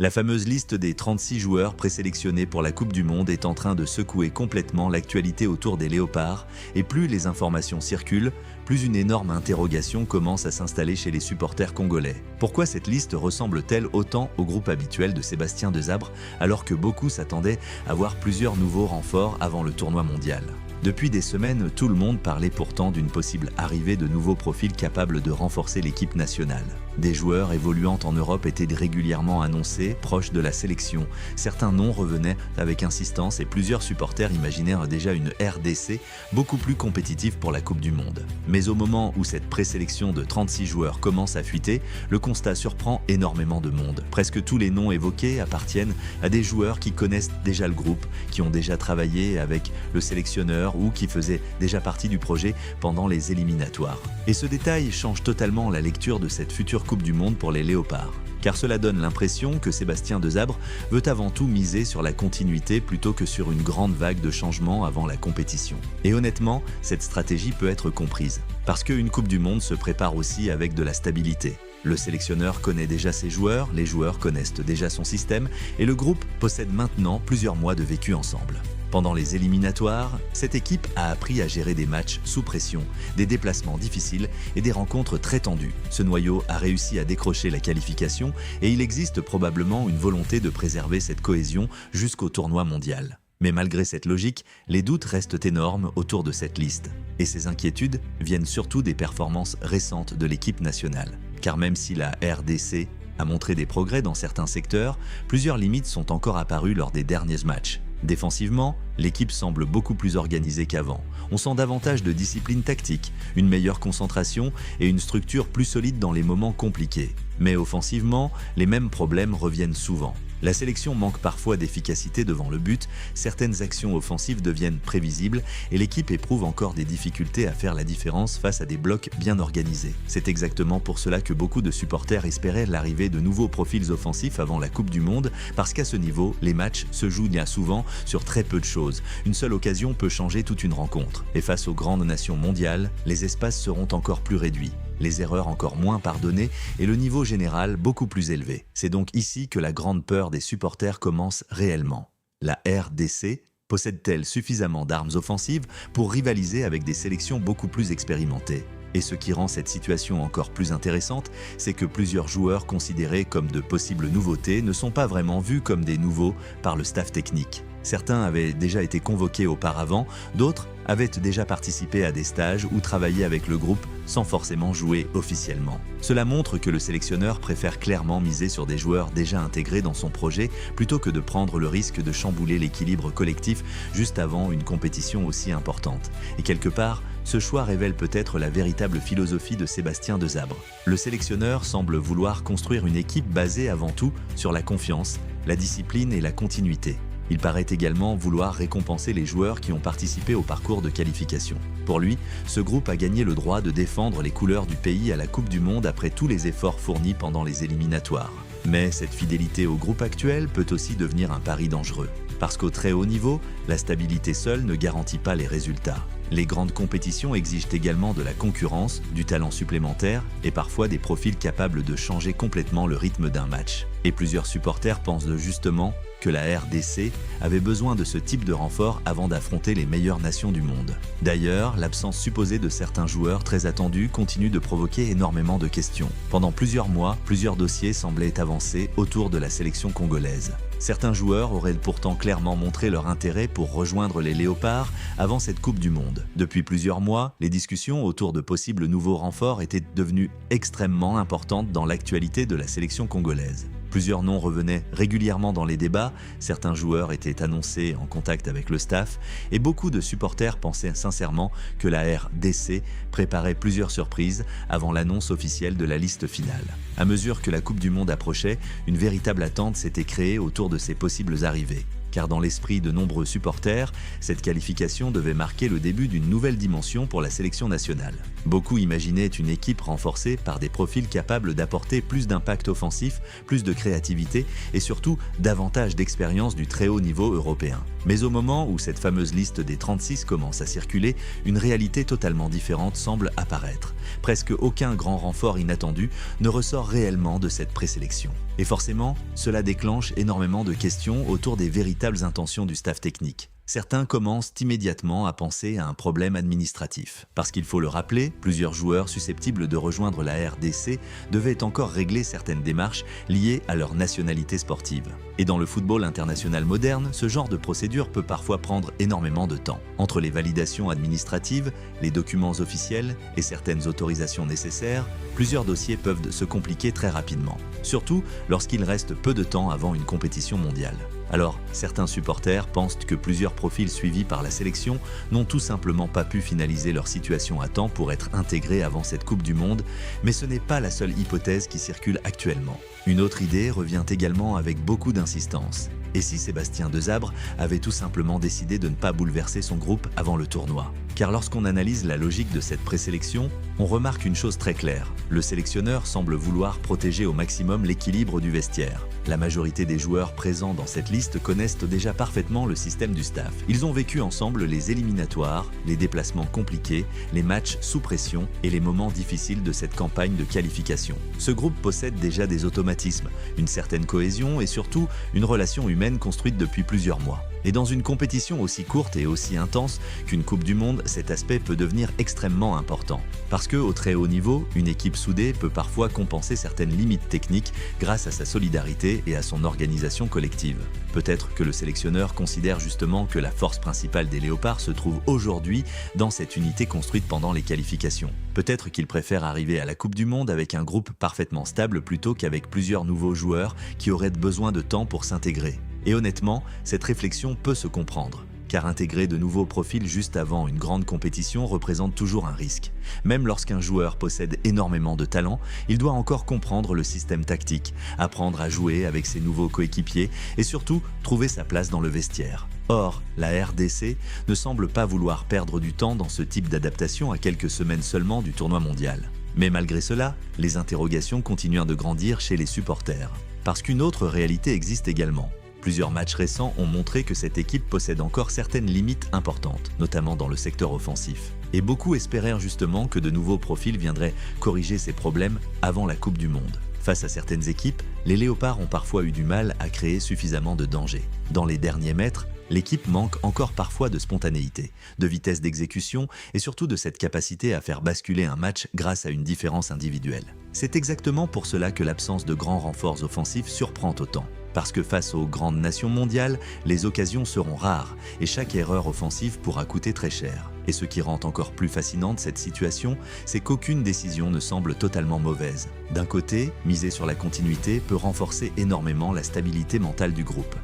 La fameuse liste des 36 joueurs présélectionnés pour la Coupe du Monde est en train de secouer complètement l'actualité autour des Léopards, et plus les informations circulent, plus une énorme interrogation commence à s'installer chez les supporters congolais. Pourquoi cette liste ressemble-t-elle autant au groupe habituel de Sébastien Desabre, alors que beaucoup s'attendaient à voir plusieurs nouveaux renforts avant le tournoi mondial ? Depuis des semaines, tout le monde parlait pourtant d'une possible arrivée de nouveaux profils capables de renforcer l'équipe nationale. Des joueurs évoluant en Europe étaient régulièrement annoncés, proches de la sélection. Certains noms revenaient avec insistance et plusieurs supporters imaginèrent déjà une RDC beaucoup plus compétitive pour la Coupe du Monde. Mais au moment où cette présélection de 36 joueurs commence à fuiter, le constat surprend énormément de monde. Presque tous les noms évoqués appartiennent à des joueurs qui connaissent déjà le groupe, qui ont déjà travaillé avec le sélectionneur ou qui faisaient déjà partie du projet pendant les éliminatoires. Et ce détail change totalement la lecture de cette future Coupe du Monde pour les Léopards. Car cela donne l'impression que Sébastien Desabre veut avant tout miser sur la continuité plutôt que sur une grande vague de changements avant la compétition. Et honnêtement, cette stratégie peut être comprise, parce qu'une Coupe du Monde se prépare aussi avec de la stabilité. Le sélectionneur connaît déjà ses joueurs, les joueurs connaissent déjà son système, et le groupe possède maintenant plusieurs mois de vécu ensemble. Pendant les éliminatoires, cette équipe a appris à gérer des matchs sous pression, des déplacements difficiles et des rencontres très tendues. Ce noyau a réussi à décrocher la qualification et il existe probablement une volonté de préserver cette cohésion jusqu'au tournoi mondial. Mais malgré cette logique, les doutes restent énormes autour de cette liste. Et ces inquiétudes viennent surtout des performances récentes de l'équipe nationale. Car même si la RDC a montré des progrès dans certains secteurs, plusieurs limites sont encore apparues lors des derniers matchs. Défensivement, l'équipe semble beaucoup plus organisée qu'avant. On sent davantage de discipline tactique, une meilleure concentration et une structure plus solide dans les moments compliqués. Mais offensivement, les mêmes problèmes reviennent souvent. La sélection manque parfois d'efficacité devant le but, certaines actions offensives deviennent prévisibles et l'équipe éprouve encore des difficultés à faire la différence face à des blocs bien organisés. C'est exactement pour cela que beaucoup de supporters espéraient l'arrivée de nouveaux profils offensifs avant la Coupe du Monde, parce qu'à ce niveau, les matchs se jouent bien souvent sur très peu de choses. Une seule occasion peut changer toute une rencontre. Et face aux grandes nations mondiales, les espaces seront encore plus réduits, les erreurs encore moins pardonnées et le niveau général beaucoup plus élevé. C'est donc ici que la grande peur des supporters commence réellement. La RDC possède-t-elle suffisamment d'armes offensives pour rivaliser avec des sélections beaucoup plus expérimentées ? Et ce qui rend cette situation encore plus intéressante, c'est que plusieurs joueurs considérés comme de possibles nouveautés ne sont pas vraiment vus comme des nouveaux par le staff technique. Certains avaient déjà été convoqués auparavant, d'autres avaient déjà participé à des stages ou travaillé avec le groupe sans forcément jouer officiellement. Cela montre que le sélectionneur préfère clairement miser sur des joueurs déjà intégrés dans son projet plutôt que de prendre le risque de chambouler l'équilibre collectif juste avant une compétition aussi importante. Et quelque part, ce choix révèle peut-être la véritable philosophie de Sébastien Desabre. Le sélectionneur semble vouloir construire une équipe basée avant tout sur la confiance, la discipline et la continuité. Il paraît également vouloir récompenser les joueurs qui ont participé au parcours de qualification. Pour lui, ce groupe a gagné le droit de défendre les couleurs du pays à la Coupe du Monde après tous les efforts fournis pendant les éliminatoires. Mais cette fidélité au groupe actuel peut aussi devenir un pari dangereux. Parce qu'au très haut niveau, la stabilité seule ne garantit pas les résultats. Les grandes compétitions exigent également de la concurrence, du talent supplémentaire et parfois des profils capables de changer complètement le rythme d'un match. Et plusieurs supporters pensent justement que la RDC avait besoin de ce type de renfort avant d'affronter les meilleures nations du monde. D'ailleurs, l'absence supposée de certains joueurs très attendus continue de provoquer énormément de questions. Pendant plusieurs mois, plusieurs dossiers semblaient avancer autour de la sélection congolaise. Certains joueurs auraient pourtant clairement montré leur intérêt pour rejoindre les Léopards avant cette Coupe du Monde. Depuis plusieurs mois, les discussions autour de possibles nouveaux renforts étaient devenues extrêmement importantes dans l'actualité de la sélection congolaise. Plusieurs noms revenaient régulièrement dans les débats, certains joueurs étaient annoncés en contact avec le staff et beaucoup de supporters pensaient sincèrement que la RDC préparait plusieurs surprises avant l'annonce officielle de la liste finale. À mesure que la Coupe du Monde approchait, une véritable attente s'était créée autour de ces possibles arrivées. car dans l'esprit de nombreux supporters, cette qualification devait marquer le début d'une nouvelle dimension pour la sélection nationale. Beaucoup imaginaient une équipe renforcée par des profils capables d'apporter plus d'impact offensif, plus de créativité et surtout davantage d'expérience du très haut niveau européen. Mais au moment où cette fameuse liste des 36 commence à circuler, une réalité totalement différente semble apparaître. Presque aucun grand renfort inattendu ne ressort réellement de cette présélection. Et forcément, cela déclenche énormément de questions autour des véritables intentions du staff technique. Certains commencent immédiatement à penser à un problème administratif. Parce qu'il faut le rappeler, plusieurs joueurs susceptibles de rejoindre la RDC devaient encore régler certaines démarches liées à leur nationalité sportive. Et dans le football international moderne, ce genre de procédure peut parfois prendre énormément de temps. Entre les validations administratives, les documents officiels et certaines autorisations nécessaires, plusieurs dossiers peuvent se compliquer très rapidement. Surtout lorsqu'il reste peu de temps avant une compétition mondiale. Alors, certains supporters pensent que plusieurs profils suivis par la sélection n'ont tout simplement pas pu finaliser leur situation à temps pour être intégrés avant cette Coupe du Monde, mais ce n'est pas la seule hypothèse qui circule actuellement. Une autre idée revient également avec beaucoup d'insistance. Et si Sébastien Desabre avait tout simplement décidé de ne pas bouleverser son groupe avant le tournoi? Car lorsqu'on analyse la logique de cette présélection, on remarque une chose très claire. Le sélectionneur semble vouloir protéger au maximum l'équilibre du vestiaire. La majorité des joueurs présents dans cette liste connaissent déjà parfaitement le système du staff. Ils ont vécu ensemble les éliminatoires, les déplacements compliqués, les matchs sous pression et les moments difficiles de cette campagne de qualification. Ce groupe possède déjà des automatismes, une certaine cohésion et surtout une relation humaine construite depuis plusieurs mois. Et dans une compétition aussi courte et aussi intense qu'une Coupe du Monde, cet aspect peut devenir extrêmement important. Parce que, au très haut niveau, une équipe soudée peut parfois compenser certaines limites techniques grâce à sa solidarité et à son organisation collective. Peut-être que le sélectionneur considère justement que la force principale des Léopards se trouve aujourd'hui dans cette unité construite pendant les qualifications. Peut-être qu'il préfère arriver à la Coupe du Monde avec un groupe parfaitement stable plutôt qu'avec plusieurs nouveaux joueurs qui auraient besoin de temps pour s'intégrer. Et honnêtement, cette réflexion peut se comprendre, car intégrer de nouveaux profils juste avant une grande compétition représente toujours un risque. Même lorsqu'un joueur possède énormément de talent, il doit encore comprendre le système tactique, apprendre à jouer avec ses nouveaux coéquipiers et surtout trouver sa place dans le vestiaire. Or, la RDC ne semble pas vouloir perdre du temps dans ce type d'adaptation à quelques semaines seulement du tournoi mondial. Mais malgré cela, les interrogations continuent de grandir chez les supporters. Parce qu'une autre réalité existe également. Plusieurs matchs récents ont montré que cette équipe possède encore certaines limites importantes, notamment dans le secteur offensif. Et beaucoup espérèrent justement que de nouveaux profils viendraient corriger ces problèmes avant la Coupe du Monde. Face à certaines équipes, les Léopards ont parfois eu du mal à créer suffisamment de danger. Dans les derniers mètres, l'équipe manque encore parfois de spontanéité, de vitesse d'exécution et surtout de cette capacité à faire basculer un match grâce à une différence individuelle. C'est exactement pour cela que l'absence de grands renforts offensifs surprend autant. Parce que face aux grandes nations mondiales, les occasions seront rares et chaque erreur offensive pourra coûter très cher. Et ce qui rend encore plus fascinante cette situation, c'est qu'aucune décision ne semble totalement mauvaise. D'un côté, miser sur la continuité peut renforcer énormément la stabilité mentale du groupe.